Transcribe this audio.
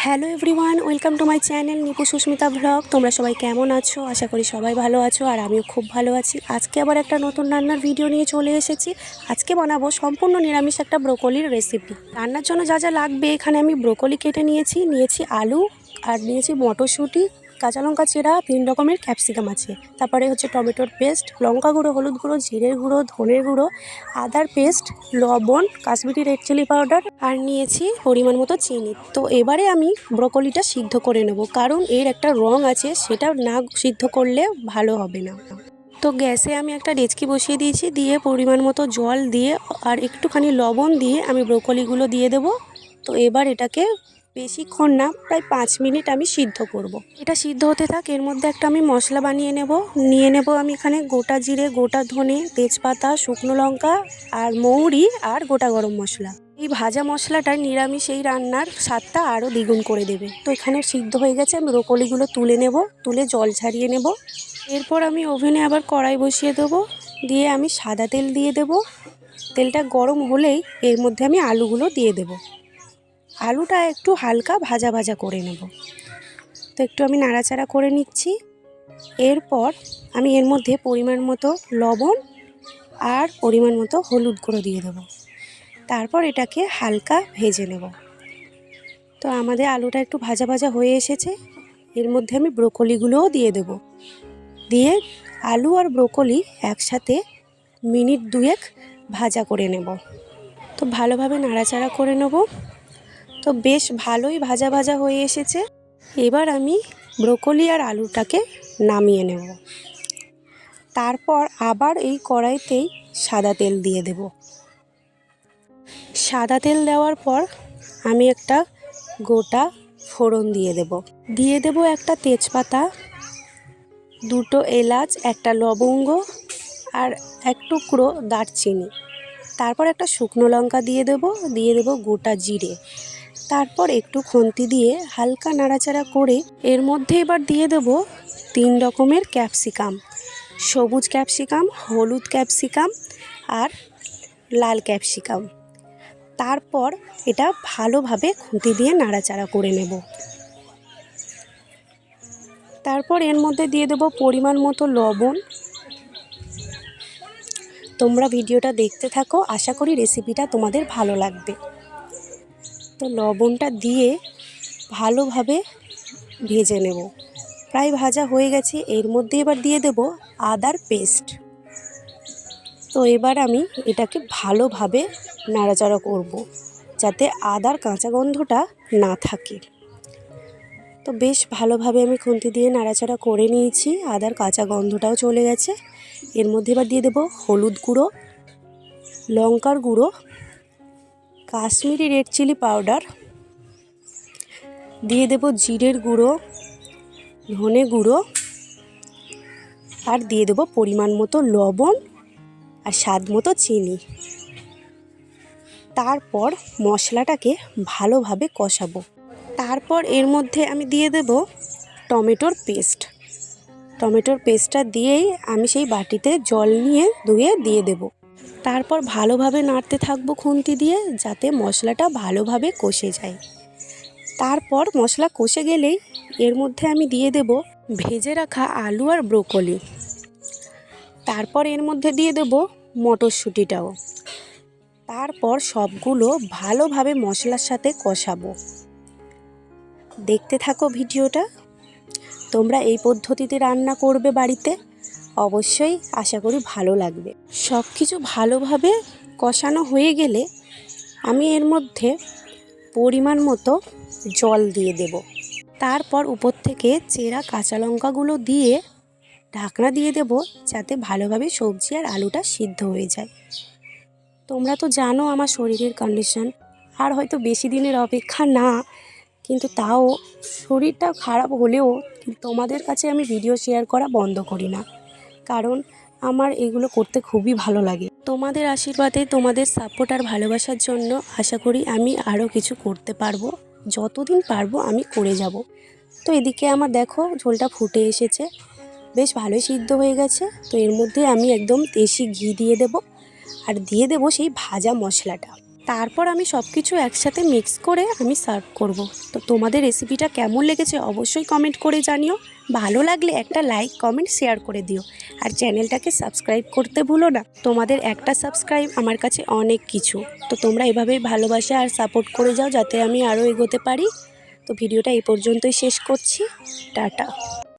Hello everyone, welcome to my channel Nipu Susmita blog. তোমরা সবাই কেমন আছো? আশা করি সবাই ভালো আছো, আর আমিও খুব ভালো আছি। আজকে আবার একটা নতুন রান্নার ভিডিও নিয়ে চলে এসেছি। আজকে বানাবো সম্পূর্ণ নিরামিষ একটা ব্রোকলির রেসিপি। রান্নার জন্য যা যা লাগবে, এখানে আমি ব্রোকলি কেটে নিয়েছি আলু, আর নিয়েছি মটরশুঁটি, কাঁচা লঙ্কা চেরা, 3 রকমের ক্যাপসিকাম আছে। তারপরে হচ্ছে টমেটোর পেস্ট, লঙ্কা গুঁড়ো, হলুদ গুঁড়ো, জিরের গুঁড়ো, ধনের গুঁড়ো, আদার পেস্ট, লবণ, কাশ্মীরি রেড চিলি পাউডার, আর নিয়েছি পরিমাণ মতো চিনি। তো এবারে আমি ব্রোকলিটা সিদ্ধ করে নেব, কারণ এর একটা রং আছে, সেটা না সিদ্ধ করলে ভালো হবে না। তো গ্যাসে আমি একটা ডেচকি বসিয়ে দিয়েছি, দিয়ে পরিমাণ মতো জল দিয়ে আর একটুখানি লবণ দিয়ে আমি ব্রোকলিগুলো দিয়ে দেব। তো এবার এটাকে বেশিক্ষণ না, প্রায় 5 মিনিট আমি সিদ্ধ করব। এটা সিদ্ধ হতে থাক, এর মধ্যে একটা আমি মশলা নিয়ে নেব আমি এখানে গোটা জিরে, গোটা ধনে, তেজপাতা, শুকনো লঙ্কা, আর মৌরি, আর গোটা গরম মশলা। এই ভাজা মশলাটা নিরামিষ এই রান্নার স্বাদটা আরও দ্বিগুণ করে দেবে। তো এখানে সিদ্ধ হয়ে গেছে, আমি ব্রোকলিগুলো তুলে জল ছাড়িয়ে নেব। এরপর আমি ওভেনে আবার কড়াই বসিয়ে দেবো, দিয়ে আমি সাদা তেল দিয়ে দেব। তেলটা গরম হলেই এর মধ্যে আমি আলুগুলো দিয়ে দেব। আলুটা একটু হালকা ভাজা ভাজা করে নেব। তো একটু আমি নাড়াচাড়া করে নিচ্ছি। এরপর আমি এর মধ্যে পরিমাণ মতো লবণ আর পরিমাণ মতো হলুদ গুঁড়ো দিয়ে দেব। তারপর এটাকে হালকা ভেজে নেব। তো আমাদের আলুটা একটু ভাজা ভাজা হয়ে এসেছে, এর মধ্যে আমি ব্রোকলিগুলোও দিয়ে দেব। দিয়ে আলু আর ব্রোকলি একসাথে মিনিট 2 ভাজা করে নেব। তো ভালোভাবে নাড়াচাড়া করে নেব। তো বেশ ভালোই ভাজা ভাজা হয়ে এসেছে। এবার আমি ব্রোকলি আর আলুটাকে নামিয়ে নেব। তারপর আবার এই কড়াইতেই সাদা তেল দিয়ে দেব। সাদা তেল দেওয়ার পর আমি একটা গোটা ফোড়ন দিয়ে দেব একটা তেজপাতা, 2টো এলাচ, একটা লবঙ্গ, আর 1 টুকরো দারচিনি। তারপর একটা শুকনো লঙ্কা দিয়ে দেব গোটা জিরে। তারপর একটু খুন্তি দিয়ে হালকা নাড়াচাড়া করে এর মধ্যে এবার দিয়ে দেব 3 রকমের ক্যাপসিকাম, সবুজ ক্যাপসিকাম, হলুদ ক্যাপসিকাম, আর লাল ক্যাপসিকাম। তারপর এটা ভালোভাবে খুন্তি দিয়ে নাড়াচাড়া করে নেব। তারপর এর মধ্যে দিয়ে দেব পরিমাণ মতো লবণ। তোমরা ভিডিওটা দেখতে থাকো, আশা করি রেসিপিটা তোমাদের ভালো লাগবে। তো লবণটা দিয়ে ভালোভাবে ভেজে নেব। প্রায় ভাজা হয়ে গেছে, এর মধ্যে এবার দিয়ে দেব আদার পেস্ট। তো এবার আমি এটাকে ভালোভাবে নাড়াচাড়া করব, যাতে আদার কাঁচা গন্ধটা না থাকে। তো বেশ ভালোভাবে আমি খুন্তি দিয়ে নাড়াচাড়া করে নিয়েছি, আদার কাঁচা গন্ধটাও চলে গেছে। এর মধ্যে এবার দিয়ে দেব হলুদ গুঁড়ো, লঙ্কার গুঁড়ো, কাশ্মীরি রেড চিলি পাউডার, দিয়ে দেব জিরের গুঁড়ো, ধনে গুঁড়ো, আর দিয়ে দেব পরিমাণ মতো লবণ আর স্বাদ মতো চিনি। তারপর মশলাটাকে ভালোভাবে কষাবো। তারপর এর মধ্যে আমি দিয়ে দেব টমেটোর পেস্টটা দিয়েই আমি সেই বাটিতে জল নিয়ে ধুয়ে দিয়ে দেব। তারপর ভালোভাবে নাড়তে থাকবো খুন্তি দিয়ে, যাতে মশলাটা ভালোভাবে কষে যায়। তারপর মশলা কষে গেলেই এর মধ্যে আমি দিয়ে দেব ভেজে রাখা আলু আর ব্রোকলি। তারপর এর মধ্যে দিয়ে দেব মটরশুঁটিটাও। তারপর সবগুলো ভালোভাবে মশলার সাথে কষাবো। দেখতে থাকো ভিডিওটা। তোমরা এই পদ্ধতিতে রান্না করবে বাড়িতে, অবশ্যই আশা করি ভালো লাগবে। সব কিছু ভালোভাবে কষানো হয়ে গেলে আমি এর মধ্যে পরিমাণ মতো জল দিয়ে দেব। তারপর উপর থেকে চেরা কাঁচা লঙ্কাগুলো দিয়ে ঢাকনা দিয়ে দেব, যাতে ভালোভাবে সবজি আর আলুটা সিদ্ধ হয়ে যায়। তোমরা তো জানো আমার শরীরের কন্ডিশন, আর হয়তো বেশি দিনের অপেক্ষা না, কিন্তু তাও শরীরটা খারাপ হলেও তোমাদের কাছে আমি ভিডিও শেয়ার করা বন্ধ করি না, কারণ আমার এগুলো করতে খুবই ভালো লাগে। তোমাদের আশীর্বাদে, তোমাদের সাপোর্ট আর ভালোবাসার জন্য আশা করি আমি আরও কিছু করতে পারবো। যতদিন পারবো আমি করে যাব। তো এদিকে আমার দেখো ঝোলটা ফুটে এসেছে, বেশ ভালোই সিদ্ধ হয়ে গেছে। তো এর মধ্যে আমি একদম দেশি ঘি দিয়ে দেব, আর দিয়ে দেব সেই ভাজা মশলাটা। তারপর আমি সব কিছু একসাথে মিক্স করে আমি সার্ভ করব। তো তোমাদের রেসিপিটা কেমন লেগেছে অবশ্যই কমেন্ট করে জানিও। ভালো লাগলে একটা লাইক কমেন্ট শেয়ার করে দিও, আর চ্যানেলটাকে সাবস্ক্রাইব করতে ভুলো না। তোমাদের একটা সাবস্ক্রাইব আমার কাছে অনেক কিছু। তো তোমরা এভাবেই ভালোবাসা আর সাপোর্ট করে যাও যাতে আমি আরও এগোতে পারি। তো ভিডিওটা এই পর্যন্তই শেষ করছি। টাটা।